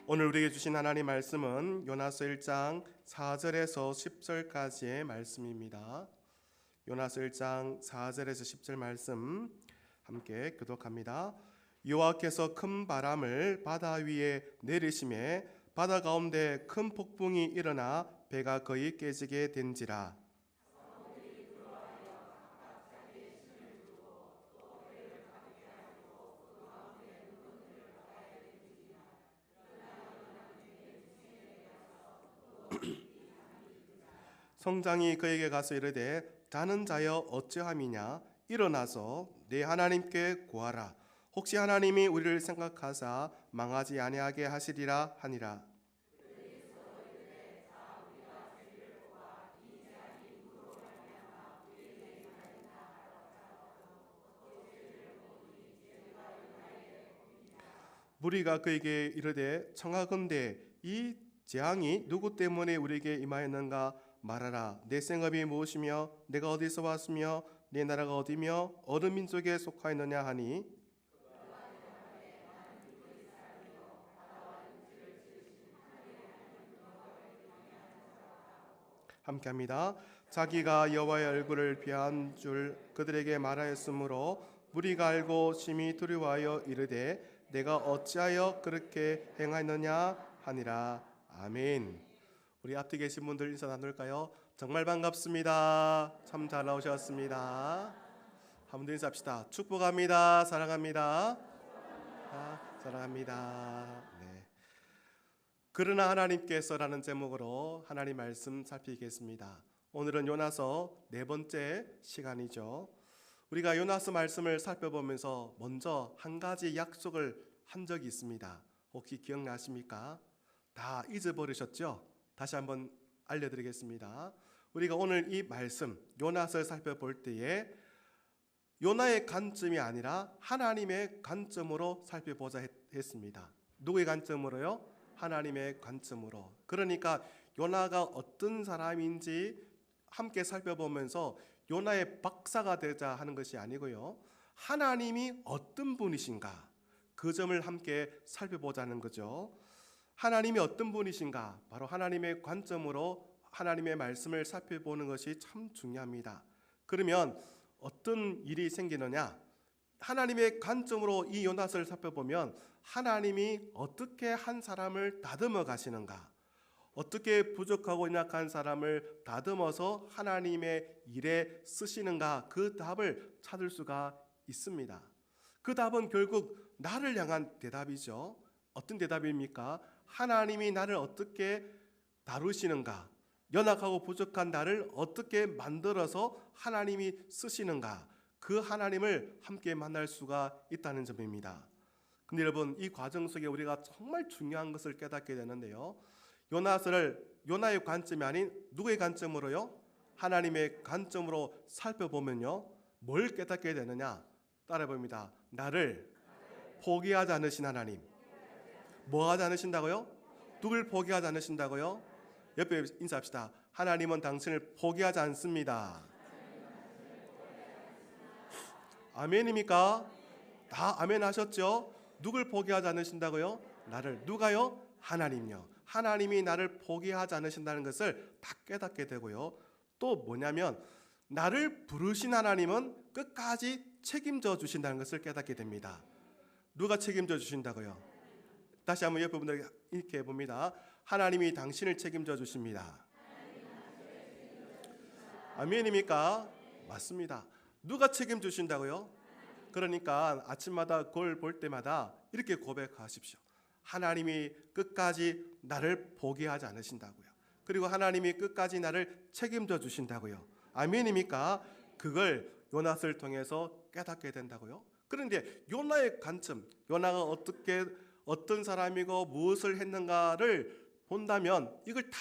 오늘 우리에게 주신 하나님 말씀은 요나서 1장 4절에서 10절까지의 말씀입니다. 요나서 1장 4절에서 10절 말씀 함께 교독합니다. 여호와께서 큰 바람을 바다 위에 내리심에 바다 가운데 큰 폭풍이 일어나 배가 거의 깨지게 된지라. 성장이 그에게 가서 이르되 자는 자여 어찌함이냐 일어나서 내 하나님께 구하라. 혹시 하나님이 우리를 생각하사 망하지 아니하게 하시리라 하니라. 무리가 그에게 이르되 청하건대 이 재앙이 누구 때문에 우리에게 임하였는가 말하라. 내 생업이 무엇이며 내가 어디서 왔으며 내 나라가 어디며 어느 민족에 속하였느냐 하니 함께합니다. 자기가 여호와의 얼굴을 피한 줄 그들에게 말하였으므로 무리가 알고 심히 두려워하여 이르되 내가 어찌하여 그렇게 행하였느냐 하니라. 아멘. 우리 앞에 계신 분들 인사 나눌까요? 정말 반갑습니다. 참 잘 나오셨습니다. 한번 더 인사합시다. 축복합니다. 사랑합니다. 사랑합니다. 네. 그러나 하나님께서라는 제목으로 하나님 말씀 살피겠습니다. 오늘은 요나서 네 번째 시간이죠. 우리가 요나서 말씀을 살펴보면서 먼저 한 가지 약속을 한 적이 있습니다. 혹시 기억나십니까? 다 잊어버리셨죠? 다시 한번 알려드리겠습니다. 우리가 오늘 이 말씀 요나서를 살펴볼 때에 요나의 관점이 아니라 하나님의 관점으로 살펴보자 했습니다. 누구의 관점으로요? 하나님의 관점으로. 그러니까 요나가 어떤 사람인지 함께 살펴보면서 요나의 박사가 되자 하는 것이 아니고요. 하나님이 어떤 분이신가 그 점을 함께 살펴보자는 거죠. 하나님이 어떤 분이신가 바로 하나님의 관점으로 하나님의 말씀을 살펴보는 것이 참 중요합니다. 그러면 어떤 일이 생기느냐? 하나님의 관점으로 이 요나서를 살펴보면 하나님이 어떻게 한 사람을 다듬어 가시는가, 어떻게 부족하고 연약한 사람을 다듬어서 하나님의 일에 쓰시는가, 그 답을 찾을 수가 있습니다. 그 답은 결국 나를 향한 대답이죠. 어떤 대답입니까? 하나님이 나를 어떻게 다루시는가, 연약하고 부족한 나를 어떻게 만들어서 하나님이 쓰시는가, 그 하나님을 함께 만날 수가 있다는 점입니다. 근데 여러분, 이 과정 속에 우리가 정말 중요한 것을 깨닫게 되는데요. 요나서를 요나의 관점이 아닌 누구의 관점으로요? 하나님의 관점으로 살펴보면요, 뭘 깨닫게 되느냐? 따라해봅니다. 나를 포기하지 않으신 하나님. 뭐 하지 않으신다고요? 누굴 포기하지 않으신다고요? 옆에 인사합시다. 하나님은 당신을 포기하지 않습니다. 아멘입니까? 다 아멘 하셨죠? 누굴 포기하지 않으신다고요? 나를. 누가요? 하나님요. 하나님이 나를 포기하지 않으신다는 것을 다 깨닫게 되고요. 또 뭐냐면 나를 부르신 하나님은 끝까지 책임져 주신다는 것을 깨닫게 됩니다. 누가 책임져 주신다고요? 다시 한번 옆에 분들 이렇게 해봅니다. 하나님이 당신을 책임져 주십니다. 아멘입니까? 맞습니다. 누가 책임져 주신다고요? 그러니까 아침마다 거울 볼 때마다 이렇게 고백하십시오. 하나님이 끝까지 나를 포기하지 않으신다고요. 그리고 하나님이 끝까지 나를 책임져 주신다고요. 아멘입니까? 그걸 요나서를 통해서 깨닫게 된다고요. 그런데 요나의 관점, 요나가 어떤 사람이고 무엇을 했는가를 본다면 이걸 다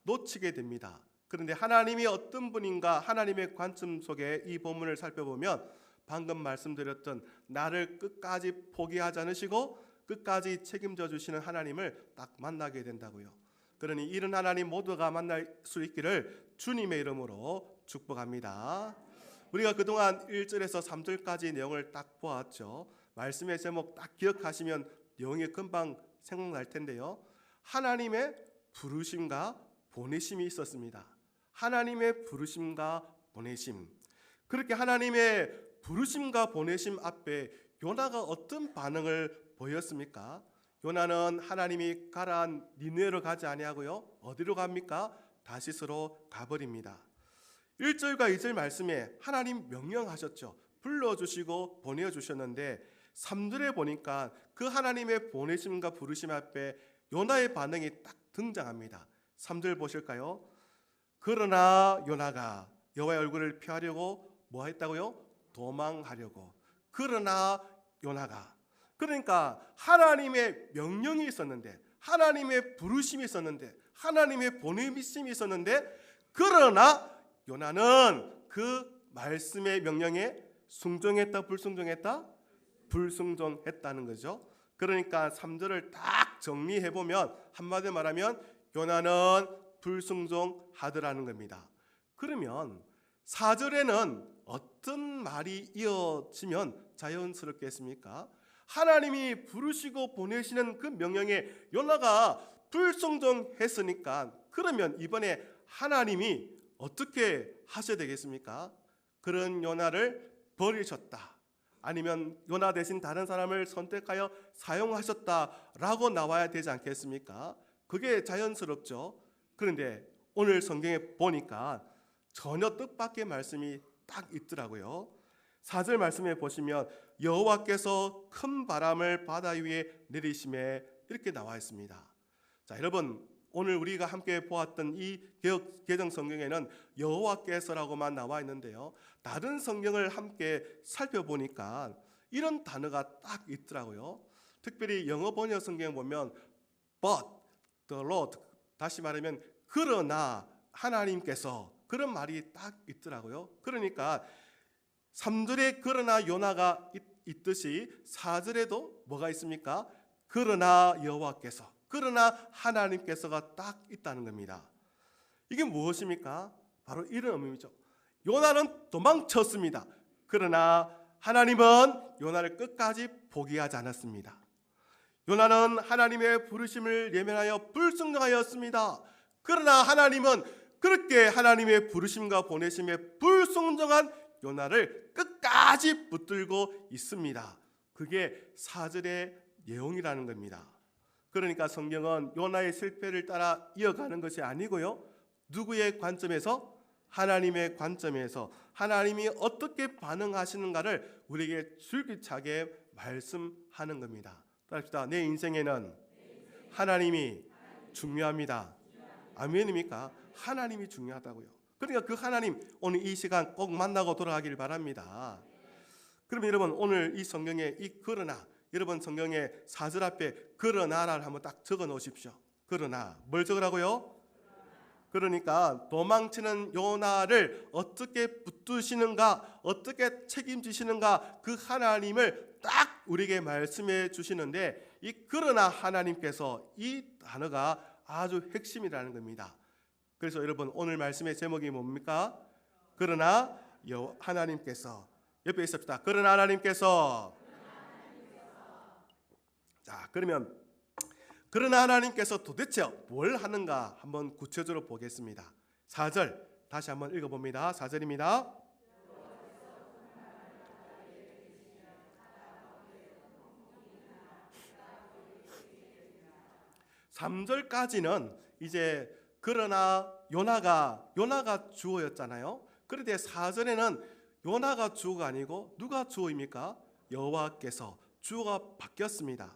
놓치게 됩니다. 그런데 하나님이 어떤 분인가, 하나님의 관점 속에 이 본문을 살펴보면 방금 말씀드렸던 나를 끝까지 포기하지 않으시고 끝까지 책임져 주시는 하나님을 딱 만나게 된다고요. 그러니 이런 하나님 모두가 만날 수 있기를 주님의 이름으로 축복합니다. 우리가 그동안 1절에서 3절까지 내용을 딱 보았죠. 말씀의 제목 딱 기억하시면 내용이 금방 생각날 텐데요. 하나님의 부르심과 보내심이 있었습니다. 하나님의 부르심과 보내심. 그렇게 하나님의 부르심과 보내심 앞에 요나가 어떤 반응을 보였습니까? 요나는 하나님이 가라 니느웨로 가지 아니하고요. 어디로 갑니까? 다시스로 가버립니다. 1절과 2절 말씀에 하나님 명령하셨죠. 불러주시고 보내주셨는데 3절에 보니까 그 하나님의 보내심과 부르심 앞에 요나의 반응이 딱 등장합니다. 3절 보실까요? 그러나 요나가 여호와의 얼굴을 피하려고 뭐 했다고요? 도망하려고. 그러나 요나가, 그러니까 하나님의 명령이 있었는데, 하나님의 부르심이 있었는데, 하나님의 보내심이 있었는데, 그러나 요나는 그 말씀의 명령에 순종했다 불순종했다? 불순종했다는 거죠. 그러니까 3절을 딱 정리해보면 한마디로 말하면 요나는 불순종하더라는 겁니다. 그러면 4절에는 어떤 말이 이어지면 자연스럽겠습니까? 하나님이 부르시고 보내시는 그 명령에 요나가 불순종했으니까 그러면 이번에 하나님이 어떻게 하셔야 되겠습니까? 그런 요나를 버리셨다. 아니면 요나 대신 다른 사람을 선택하여 사용하셨다라고 나와야 되지 않겠습니까? 그게 자연스럽죠. 그런데 오늘 성경에 보니까 전혀 뜻밖의 말씀이 딱 있더라고요. 4절 말씀에 보시면 여호와께서 큰 바람을 바다 위에 내리심에 이렇게 나와 있습니다. 자, 여러분 오늘 우리가 함께 보았던 이 개정 성경에는 여호와께서라고만 나와 있는데요. 다른 성경을 함께 살펴보니까 이런 단어가 딱 있더라고요. 특별히 영어 번역 성경에 보면 but the Lord, 다시 말하면 그러나 하나님께서, 그런 말이 딱 있더라고요. 그러니까 3절에 그러나 요나가 있듯이 4절에도 뭐가 있습니까? 그러나 여호와께서, 그러나 하나님께서가 딱 있다는 겁니다. 이게 무엇입니까? 바로 이런 의미죠. 요나는 도망쳤습니다. 그러나 하나님은 요나를 끝까지 포기하지 않았습니다. 요나는 하나님의 부르심을 예면하여 불순종하였습니다. 그러나 하나님은 그렇게 하나님의 부르심과 보내심에 불순종한 요나를 끝까지 붙들고 있습니다. 그게 4절의 내용이라는 겁니다. 그러니까 성경은 요나의 실패를 따라 이어가는 것이 아니고요. 누구의 관점에서? 하나님의 관점에서 하나님이 어떻게 반응하시는가를 우리에게 줄기차게 말씀하는 겁니다. 따라합시다. 내 인생에는 하나님이 중요합니다. 아멘입니까? 하나님이 중요하다고요. 그러니까 그 하나님 오늘 이 시간 꼭 만나고 돌아가길 바랍니다. 그럼 여러분 오늘 이 성경에 이 그러나, 여러분 성경에 4절 앞에 그러나를 한번 딱 적어 놓으십시오. 그러나 뭘 적으라고요? 그러니까 도망치는 요나를 어떻게 붙드시는가, 어떻게 책임지시는가, 그 하나님을 딱 우리에게 말씀해 주시는데 이 그러나 하나님께서, 이 단어가 아주 핵심이라는 겁니다. 그래서 여러분 오늘 말씀의 제목이 뭡니까? 그러나 하나님께서. 옆에 있읍시다. 그러나 하나님께서. 자, 그러면 그러나 하나님께서 도대체 뭘 하는가 한번 구체적으로 보겠습니다. 4절 다시 한번 읽어봅니다. 4절입니다. 3절까지는 이제 그러나 요나가 주어였잖아요. 그런데 4절에는 요나가 주어가 아니고 누가 주어입니까? 여호와께서. 주어가 바뀌었습니다.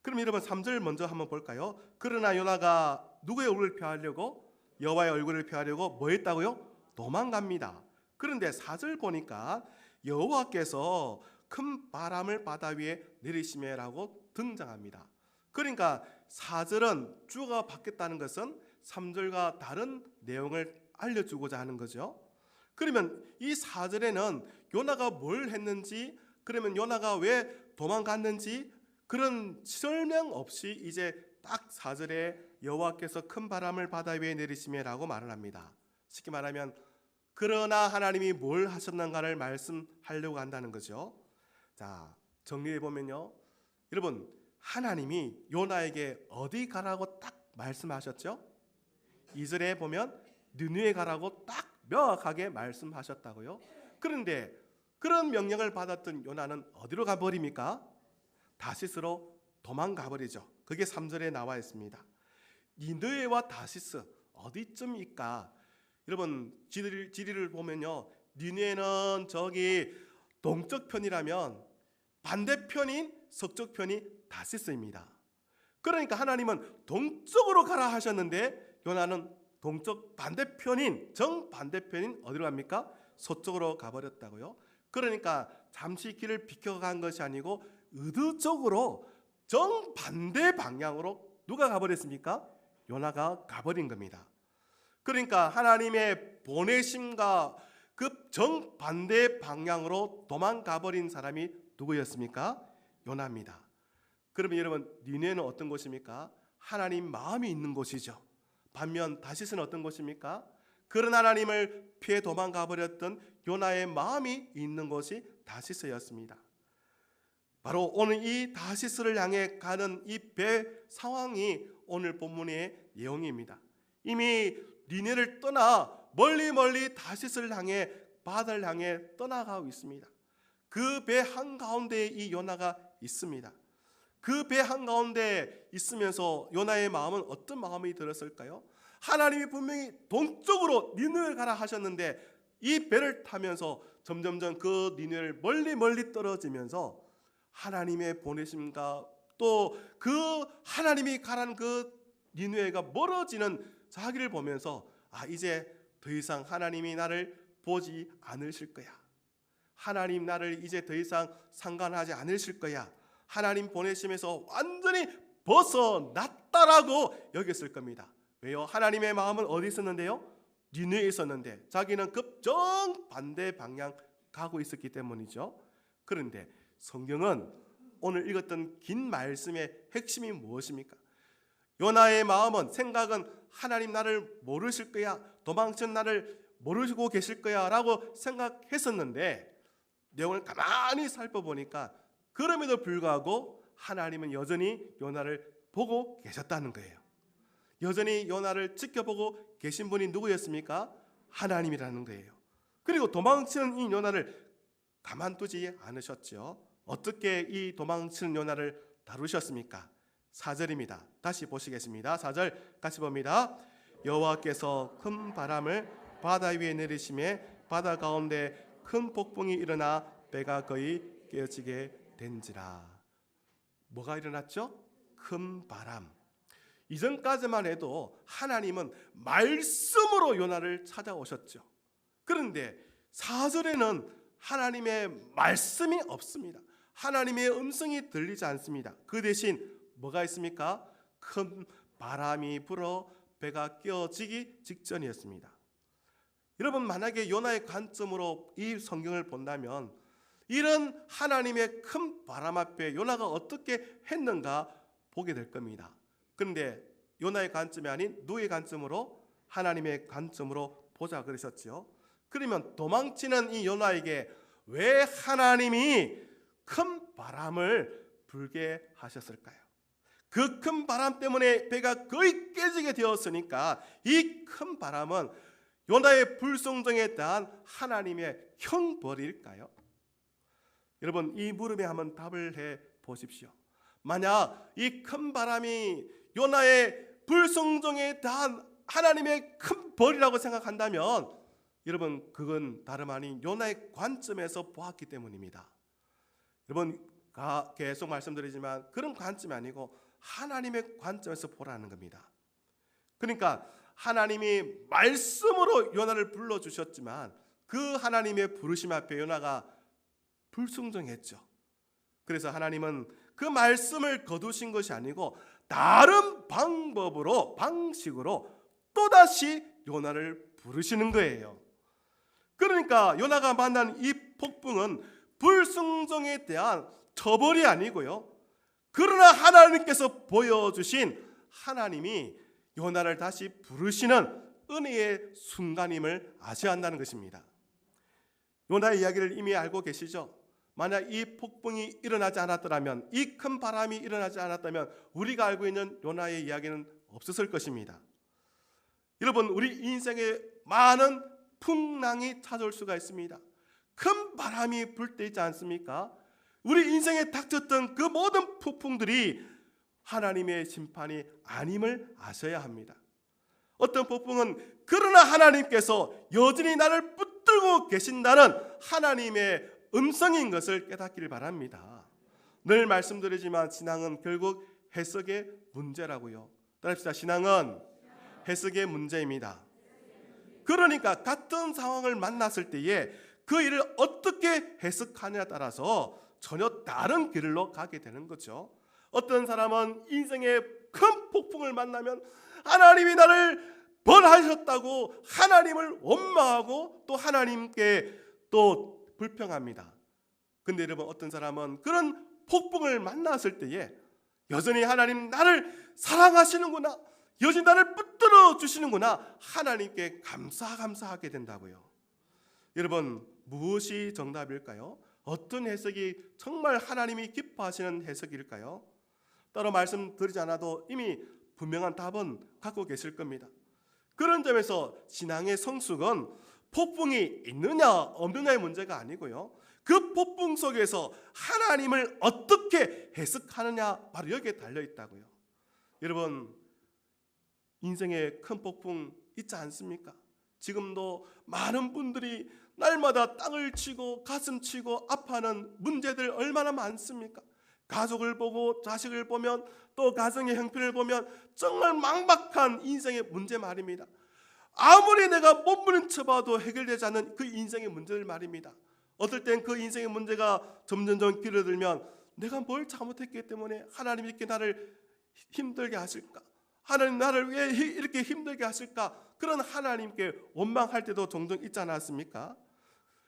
그럼 여러분 3절 먼저 한번 볼까요? 그러나 요나가 누구의 얼굴을 피하려고? 여호와의 얼굴을 피하려고 뭐 했다고요? 도망갑니다. 그런데 4절 보니까 여호와께서 큰 바람을 바다 위에 내리시매라고 등장합니다. 그러니까 4절은 주어가 바뀌었다는 것은 3절과 다른 내용을 알려주고자 하는 거죠. 그러면 이 4절에는 요나가 뭘 했는지, 그러면 요나가 왜 도망갔는지 그런 설명 없이 이제 딱 4절에 여호와께서 큰 바람을 바다 위에 내리시매라고 말을 합니다. 쉽게 말하면 그러나 하나님이 뭘 하셨는가를 말씀하려고 한다는 거죠. 자, 정리해 보면요. 여러분 하나님이 요나에게 어디 가라고 딱 말씀하셨죠? 2절에 보면 느느에 가라고 딱 명확하게 말씀하셨다고요. 그런데 그런 명령을 받았던 요나는 어디로 가버립니까? 다시스로 도망가 버리죠. 그게 3절에 나와 있습니다. 니느웨와 다시스 어디쯤일까? 여러분 지리를 보면요, 니느웨는 저기 동쪽 편이라면 반대편인 서쪽 편이 다시스입니다. 그러니까 하나님은 동쪽으로 가라 하셨는데 요나는 동쪽 반대편인 정반대편인 어디로 갑니까? 서쪽으로 가버렸다고요. 그러니까 잠시 길을 비켜간 것이 아니고 의도적으로 정반대 방향으로 누가 가버렸습니까? 요나가 가버린 겁니다. 그러니까 하나님의 보내심과 그 정반대 방향으로 도망가버린 사람이 누구였습니까? 요나입니다. 그러면 여러분 니느웨는 어떤 곳입니까? 하나님 마음이 있는 곳이죠. 반면 다시스는 어떤 곳입니까? 그런 하나님을 피해 도망가버렸던 요나의 마음이 있는 곳이 다시스였습니다. 바로 오늘 이 다시스를 향해 가는 이 배 상황이 오늘 본문의 내용입니다. 이미 니느웨를 떠나 멀리 다시스를 향해 바다를 향해 떠나가고 있습니다. 그 배 한가운데에 이 요나가 있습니다. 그 배 한가운데 있으면서 요나의 마음은 어떤 마음이 들었을까요? 하나님이 분명히 동쪽으로 니느웨를 가라 하셨는데 이 배를 타면서 점점점 그 니느웨를 멀리 떨어지면서 하나님의 보내심과 또 그 하나님이 가라는 그 니느웨가 멀어지는 자기를 보면서 이제 더 이상 하나님이 나를 보지 않으실 거야. 하나님 나를 이제 더 이상 상관하지 않으실 거야. 하나님 보내심에서 완전히 벗어났다라고 여겼을 겁니다. 왜요? 하나님의 마음은 어디 있었는데요? 니느웨에 있었는데 자기는 급정 반대 방향 가고 있었기 때문이죠. 그런데 성경은 오늘 읽었던 긴 말씀의 핵심이 무엇입니까? 요나의 마음은, 생각은 하나님 나를 모르실 거야, 도망친 나를 모르시고 계실 거야 라고 생각했었는데 내용을 가만히 살펴보니까 그럼에도 불구하고 하나님은 여전히 요나를 보고 계셨다는 거예요. 여전히 요나를 지켜보고 계신 분이 누구였습니까? 하나님이라는 거예요. 그리고 도망치는 이 요나를 가만두지 않으셨죠. 어떻게 이 도망치는 요나를 다루셨습니까? 4절입니다. 다시 보시겠습니다. 4절 같이 봅니다. 여호와께서 큰 바람을 바다 위에 내리심에 바다 가운데 큰 폭풍이 일어나 배가 거의 깨어지게 된지라. 뭐가 일어났죠? 큰 바람. 이전까지만 해도 하나님은 말씀으로 요나를 찾아오셨죠. 그런데 4절에는 하나님의 말씀이 없습니다. 하나님의 음성이 들리지 않습니다. 그 대신 뭐가 있습니까? 큰 바람이 불어 배가 깨어지기 직전이었습니다. 여러분, 만약에 요나의 관점으로 이 성경을 본다면 이런 하나님의 큰 바람 앞에 요나가 어떻게 했는가 보게 될 겁니다. 그런데 요나의 관점이 아닌 누구의 관점으로? 하나님의 관점으로 보자 그러셨죠. 그러면 도망치는 이 요나에게 왜 하나님이 큰 바람을 불게 하셨을까요? 그 큰 바람 때문에 배가 거의 깨지게 되었으니까 이 큰 바람은 요나의 불순종에 대한 하나님의 형벌일까요? 여러분, 이 물음에 한번 답을 해 보십시오. 만약 이 큰 바람이 요나의 불순종에 대한 하나님의 큰 벌이라고 생각한다면 여러분, 그건 다름 아닌 요나의 관점에서 보았기 때문입니다. 여러분, 계속 말씀드리지만 그런 관점이 아니고 하나님의 관점에서 보라는 겁니다. 그러니까 하나님이 말씀으로 요나를 불러주셨지만 그 하나님의 부르심 앞에 요나가 불순종했죠. 그래서 하나님은 그 말씀을 거두신 것이 아니고 다른 방식으로 또다시 요나를 부르시는 거예요. 그러니까 요나가 만난 이 폭풍은 불순종에 대한 처벌이 아니고요, 그러나 하나님께서 보여주신 하나님이 요나를 다시 부르시는 은혜의 순간임을 아셔야 한다는 것입니다. 요나의 이야기를 이미 알고 계시죠? 만약 이 폭풍이 일어나지 않았더라면, 이 큰 바람이 일어나지 않았다면 우리가 알고 있는 요나의 이야기는 없었을 것입니다. 여러분, 우리 인생에 많은 풍랑이 찾아올 수가 있습니다. 큰 바람이 불 때 있지 않습니까? 우리 인생에 닥쳤던 그 모든 폭풍들이 하나님의 심판이 아님을 아셔야 합니다. 어떤 폭풍은 그러나 하나님께서 여전히 나를 붙들고 계신다는 하나님의 음성인 것을 깨닫기를 바랍니다. 늘 말씀드리지만 신앙은 결국 해석의 문제라고요. 따라합시다. 신앙은 해석의 문제입니다. 그러니까 같은 상황을 만났을 때에 그 일을 어떻게 해석하냐에 따라서 전혀 다른 길로 가게 되는 거죠. 어떤 사람은 인생의 큰 폭풍을 만나면 하나님이 나를 벌하셨다고 하나님을 원망하고 또 하나님께 또 불평합니다. 근데 여러분, 어떤 사람은 그런 폭풍을 만났을 때에 여전히 하나님 나를 사랑하시는구나, 여전히 나를 붙들어 주시는구나, 하나님께 감사하게 된다고요. 여러분, 무엇이 정답일까요? 어떤 해석이 정말 하나님이 기뻐하시는 해석일까요? 따로 말씀드리지 않아도 이미 분명한 답은 갖고 계실 겁니다. 그런 점에서 신앙의 성숙은 폭풍이 있느냐 없느냐의 문제가 아니고요, 그 폭풍 속에서 하나님을 어떻게 해석하느냐, 바로 여기에 달려 있다고요. 여러분, 인생에 큰 폭풍 있지 않습니까? 지금도 많은 분들이 날마다 땅을 치고 가슴 치고 아파하는 문제들 얼마나 많습니까? 가족을 보고 자식을 보면 또 가정의 형편을 보면 정말 막막한 인생의 문제 말입니다. 아무리 내가 몸부림쳐봐도 해결되지 않는 그 인생의 문제들 말입니다. 어떨 땐 그 인생의 문제가 점점 길어들면 내가 뭘 잘못했기 때문에 하나님이 이렇게 나를 힘들게 하실까? 하나님 나를 왜 이렇게 힘들게 하실까? 그런 하나님께 원망할 때도 종종 있지 않았습니까?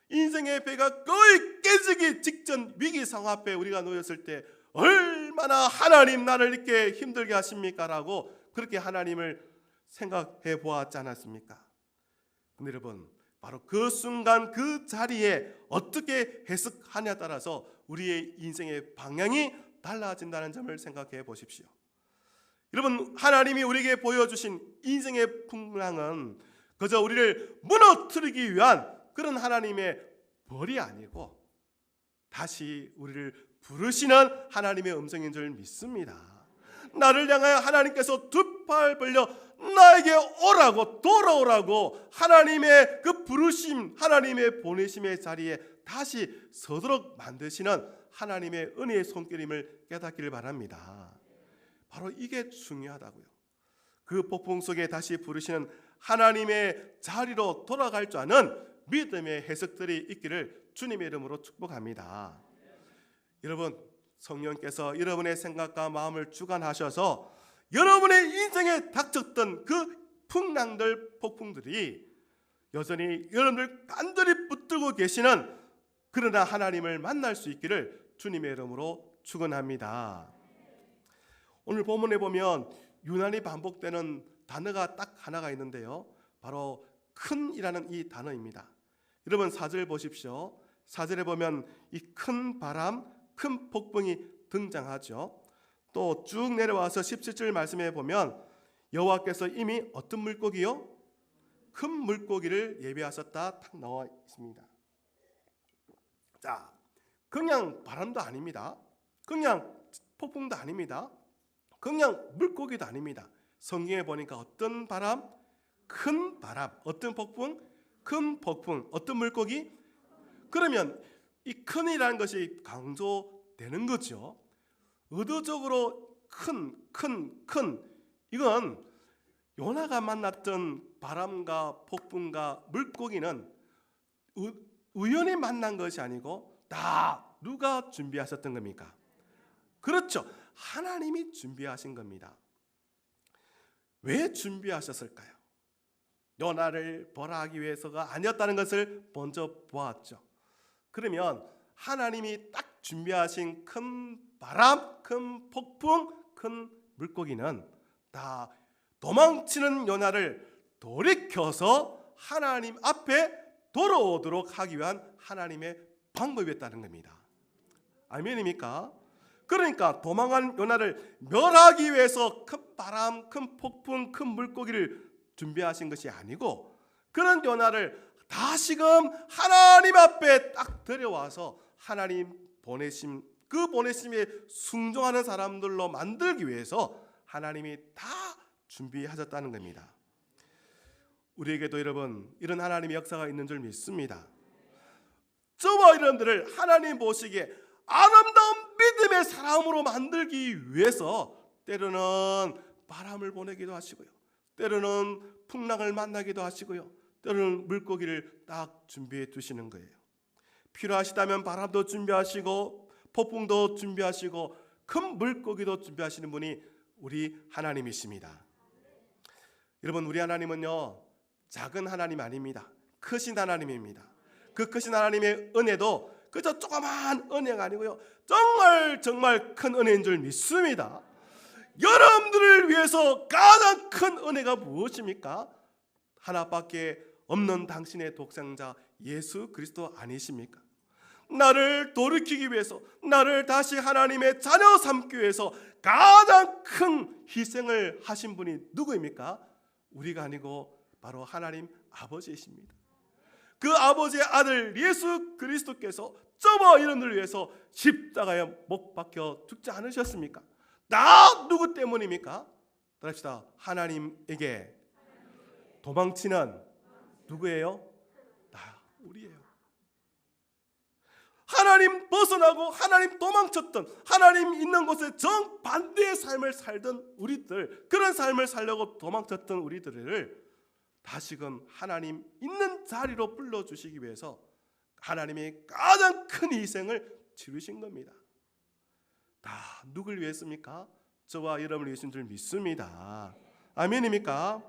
인생의 배가 거의 깨지기 직전 위기 상황 앞에 우리가 놓였을 때 얼마나 하나님 나를 이렇게 힘들게 하십니까? 라고 그렇게 하나님을 생각해 보았지 않았습니까? 근데 여러분, 바로 그 순간 그 자리에 어떻게 해석하냐에 따라서 우리의 인생의 방향이 달라진다는 점을 생각해 보십시오. 여러분, 하나님이 우리에게 보여주신 인생의 풍랑은 그저 우리를 무너뜨리기 위한 그런 하나님의 벌이 아니고 다시 우리를 부르시는 하나님의 음성인 줄 믿습니다. 나를 향하여 하나님께서 두 팔 벌려 나에게 오라고, 돌아오라고 하나님의 그 부르심, 하나님의 보내심의 자리에 다시 서도록 만드시는 하나님의 은혜의 손길임을 깨닫기를 바랍니다. 바로 이게 중요하다고요. 그 폭풍 속에 다시 부르시는 하나님의 자리로 돌아갈 줄 아는 믿음의 해석들이 있기를 주님의 이름으로 축복합니다. 여러분, 성령께서 여러분의 생각과 마음을 주관하셔서 여러분의 인생에 닥쳤던 그 풍랑들, 폭풍들이 여전히 여러분을 간절히 붙들고 계시는 그러나 하나님을 만날 수 있기를 주님의 이름으로 축원합니다. 오늘 본문에 보면 유난히 반복되는 단어가 딱 하나가 있는데요, 바로 큰이라는 이 단어입니다. 여러분, 4절 보십시오. 4절에 보면 이 큰 바람, 큰 폭풍이 등장하죠. 또 쭉 내려와서 17절 말씀에 보면 여호와께서 이미 어떤 물고기요? 큰 물고기를 예비하셨다 딱 나와 있습니다. 자, 그냥 바람도 아닙니다. 그냥 폭풍도 아닙니다. 그냥 물고기도 아닙니다. 성경에 보니까 어떤 바람? 큰 바람. 어떤 폭풍? 큰 폭풍. 어떤 물고기? 그러면 이 큰이라는 것이 강조되는 거죠. 의도적으로 큰. 이건 요나가 만났던 바람과 폭풍과 물고기는 우연히 만난 것이 아니고 다 누가 준비하셨던 겁니까? 그렇죠. 하나님이 준비하신 겁니다. 왜 준비하셨을까요? 요나를 벌하기 위해서가 아니었다는 것을 먼저 보았죠. 그러면 하나님이 딱 준비하신 큰 바람, 큰 폭풍, 큰 물고기는 다 도망치는 요나를 돌이켜서 하나님 앞에 돌아오도록 하기 위한 하나님의 방법이었다는 겁니다. 아멘입니까? 그러니까 도망한 요나를 멸하기 위해서 큰 바람, 큰 폭풍, 큰 물고기를 준비하신 것이 아니고 그런 요나를 다시금 하나님 앞에 딱 데려와서 하나님 보내심, 그 보내심에 순종하는 사람들로 만들기 위해서 하나님이 다 준비하셨다는 겁니다. 우리에게도 여러분 이런 하나님의 역사가 있는 줄 믿습니다. 저와 여러분들을 하나님 보시기에 아름다운 믿음의 사람으로 만들기 위해서 때로는 바람을 보내기도 하시고요, 때로는 풍랑을 만나기도 하시고요, 때로는 물고기를 딱 준비해 두시는 거예요. 필요하시다면 바람도 준비하시고 폭풍도 준비하시고 큰 물고기도 준비하시는 분이 우리 하나님이십니다. 여러분, 우리 하나님은요 작은 하나님 아닙니다. 크신 하나님입니다. 그 크신 하나님의 은혜도 그저 조그만 은혜가 아니고요, 정말 큰 은혜인 줄 믿습니다. 여러분들을 위해서 가장 큰 은혜가 무엇입니까? 하나밖에 없는 당신의 독생자 예수 그리스도 아니십니까? 나를 돌이키기 위해서, 나를 다시 하나님의 자녀 삼기 위해서 가장 큰 희생을 하신 분이 누구입니까? 우리가 아니고 바로 하나님 아버지이십니다. 그 아버지의 아들 예수 그리스도께서 저와 여러분들을 위해서 십자가에 못 박혀 죽지 않으셨습니까? 나 누구 때문입니까? 따라합시다. 하나님에게 도망치는 누구예요? 나, 우리예요. 하나님 벗어나고 하나님 도망쳤던, 하나님 있는 곳에 정반대의 삶을 살던 우리들, 그런 삶을 살려고 도망쳤던 우리들을 다시금 하나님 있는 자리로 불러주시기 위해서 하나님이 가장 큰 희생을 치르신 겁니다. 다 누굴 위해서입니까? 저와 여러분을 위해서인 줄 믿습니다. 아멘입니까?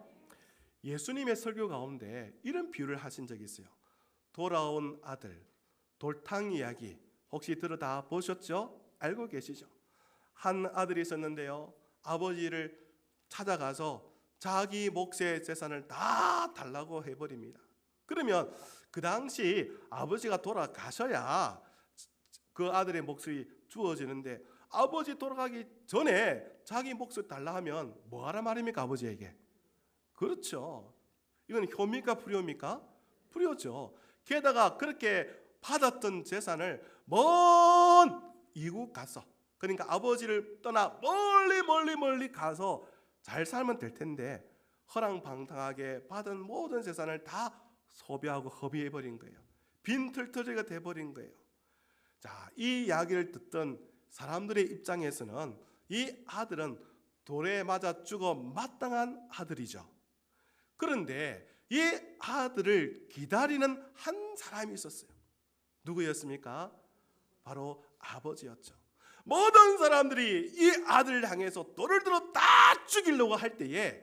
예수님의 설교 가운데 이런 비유를 하신 적이 있어요. 돌아온 아들, 돌탕 이야기 혹시 들어다 보셨죠? 알고 계시죠? 한 아들이 있었는데요, 아버지를 찾아가서 자기 몫의 재산을 다 달라고 해버립니다. 그러면 그 당시 아버지가 돌아가셔야 그 아들의 몫이 주어지는데, 아버지 돌아가기 전에 자기 몫을 달라 하면 뭐하라 말입니까? 아버지에게. 그렇죠. 이건 효입니까? 불효입니까? 불효죠. 게다가 그렇게 받았던 재산을 먼 이국 가서, 그러니까 아버지를 떠나 멀리 가서 잘 살면 될 텐데 허랑방탕하게 받은 모든 재산을 다 소비하고 허비해버린 거예요. 빈털터리가 돼버린 거예요. 자, 이 이야기를 듣던 사람들의 입장에서는 이 아들은 돌에 맞아 죽어 마땅한 아들이죠. 그런데 이 아들을 기다리는 한 사람이 있었어요. 누구였습니까? 바로 아버지였죠. 모든 사람들이 이 아들을 향해서 돌을 들어 다 죽이려고 할 때에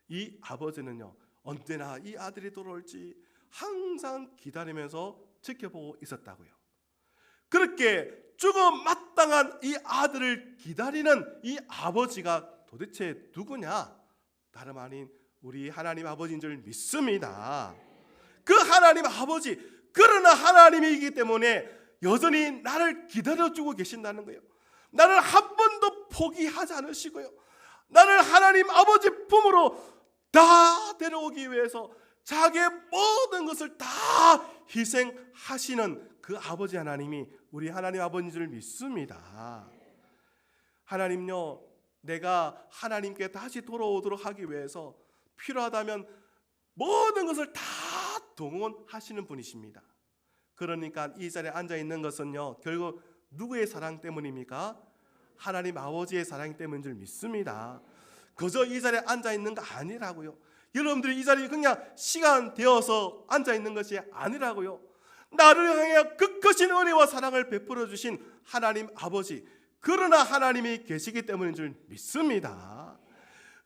이 아버지는요, 언제나 이 아들이 돌아올지 항상 기다리면서 지켜보고 있었다고요. 그렇게 죽어 마땅한 이 아들을 기다리는 이 아버지가 도대체 누구냐? 다름 아닌 우리 하나님 아버지인 줄 믿습니다. 그 하나님 아버지, 그러나 하나님이기 때문에 여전히 나를 기다려주고 계신다는 거예요. 나를 한 번도 포기하지 않으시고요, 나를 하나님 아버지 품으로 다 데려오기 위해서 자기의 모든 것을 다 희생하시는 그 아버지 하나님이 우리 하나님 아버지인 줄 믿습니다. 하나님요, 내가 하나님께 다시 돌아오도록 하기 위해서 필요하다면 모든 것을 다 동원하시는 분이십니다. 그러니까 이 자리에 앉아 있는 것은요, 결국 누구의 사랑 때문입니까? 하나님 아버지의 사랑 때문인 줄 믿습니다. 그저 이 자리에 앉아 있는 거 아니라고요. 여러분들이 이 자리에 그냥 시간 되어서 앉아 있는 것이 아니라고요. 나를 향해 극크신 은혜와 사랑을 베풀어 주신 하나님 아버지, 그러나 하나님이 계시기 때문인 줄 믿습니다.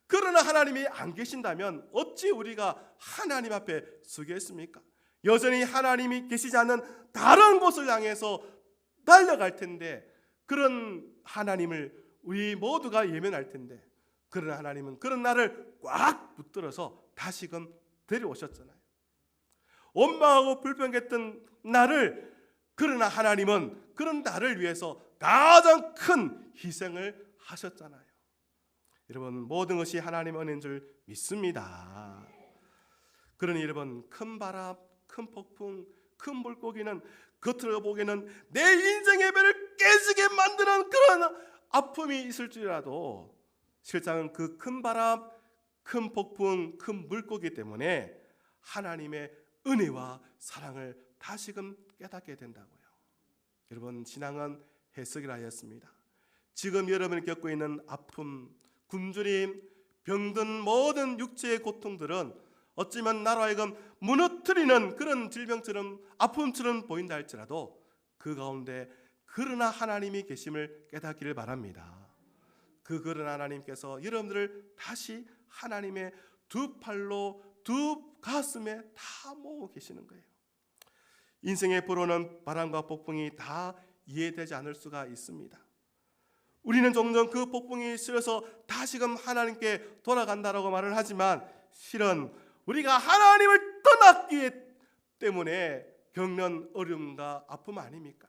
그러나 하나님이 안 계신다면 어찌 우리가 하나님 앞에 서겠습니까? 여전히 하나님이 계시지 않는 다른 곳을 향해서 달려갈 텐데, 그런 하나님을 우리 모두가 예면할 텐데, 그런 하나님은 그런 나를 꽉 붙들어서 다시금 데려오셨잖아요. 원망하고 불평했던 나를, 그러나 하나님은 그런 나를 위해서 가장 큰 희생을 하셨잖아요. 여러분, 모든 것이 하나님의 은혜인 줄 믿습니다. 그러니 여러분, 큰 바람, 큰 폭풍, 큰 물고기는 겉으로 보기에는 내 인생의 배를 깨지게 만드는 그런 아픔이 있을지라도 실상은 그 큰 바람, 큰 폭풍, 큰 물고기 때문에 하나님의 은혜와 사랑을 다시금 깨닫게 된다고요. 여러분, 신앙은 해석이라 하였습니다. 지금 여러분이 겪고 있는 아픔, 굶주림, 병든 모든 육체의 고통들은 어쩌면 나로 하여금 무너뜨리는 그런 질병처럼 아픔처럼 보인다 할지라도 그 가운데 그러나 하나님이 계심을 깨닫기를 바랍니다. 그 그러나 하나님께서 여러분들을 다시 하나님의 두 팔로 두 가슴에 다 모으고 계시는 거예요. 인생의 불어는 바람과 폭풍이 다 이해되지 않을 수가 있습니다. 우리는 종종 그 폭풍이 싫어서 다시금 하나님께 돌아간다라고 말을 하지만 실은 우리가 하나님을 떠났기 때문에 겪는 어려움과 아픔 아닙니까?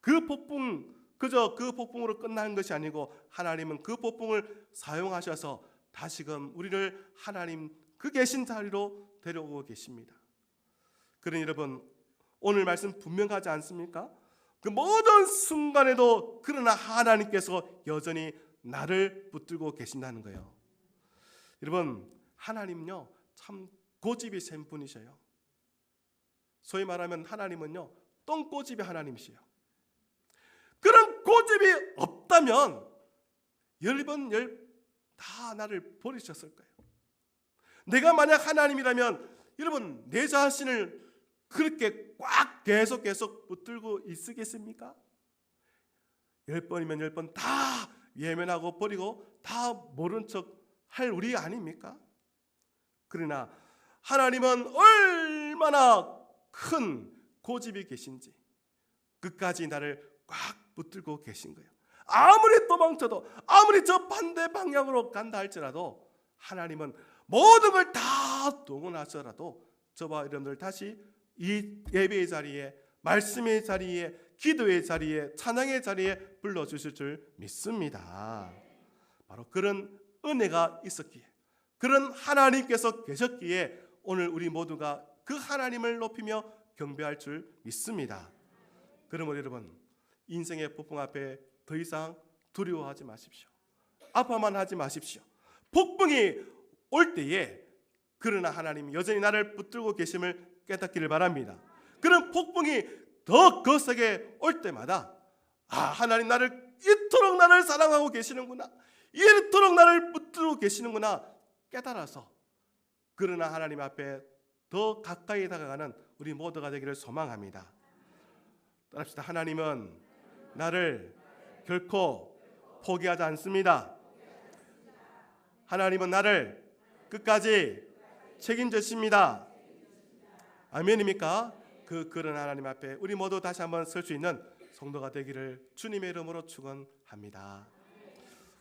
그 폭풍, 그저 그 폭풍으로 끝나는 것이 아니고 하나님은 그 폭풍을 사용하셔서 다시금 우리를 하나님 그 계신 자리로 데려오고 계십니다. 그러니 여러분, 오늘 말씀 분명하지 않습니까? 그 모든 순간에도 그러나 하나님께서 여전히 나를 붙들고 계신다는 거예요. 여러분, 하나님은요 참 고집이 센 분이셔요. 소위 말하면 하나님은요 똥꼬집의 하나님이시요. 그런 고집이 없다면 10번 다 나를 버리셨을 거예요. 내가 만약 하나님이라면 여러분 내 자신을 그렇게 꽉 계속 붙들고 있으겠습니까? 10번이면 10번 다 예면하고 버리고 다 모른 척 할 우리 아닙니까? 그러나 하나님은 얼마나 큰 고집이 계신지 끝까지 나를 꽉 붙들고 계신 거예요. 아무리 도망쳐도 아무리 저 반대 방향으로 간다 할지라도 하나님은 모든 걸 다 동원하셔라도 저와 여러분들 다시 이 예배의 자리에, 말씀의 자리에, 기도의 자리에, 찬양의 자리에 불러주실 줄 믿습니다. 바로 그런 은혜가 있었기에, 그런 하나님께서 계셨기에 오늘 우리 모두가 그 하나님을 높이며 경배할 줄 믿습니다. 그러므로 여러분, 인생의 폭풍 앞에 더 이상 두려워하지 마십시오. 아파만 하지 마십시오. 폭풍이 올 때에 그러나 하나님이 여전히 나를 붙들고 계심을 깨닫기를 바랍니다. 그런 폭풍이 더 거세게 올 때마다 하나님 나를 이토록 나를 사랑하고 계시는구나, 이토록 나를 붙들고 계시는구나 깨달아서 그러나 하나님 앞에 더 가까이 다가가는 우리 모두가 되기를 소망합니다. 따라합시다. 하나님은 나를 결코 포기하지 않습니다. 하나님은 나를 끝까지 책임지십니다. 아멘입니까? 그런 하나님 앞에 우리 모두 다시 한번 설 수 있는 성도가 되기를 주님의 이름으로 축원합니다.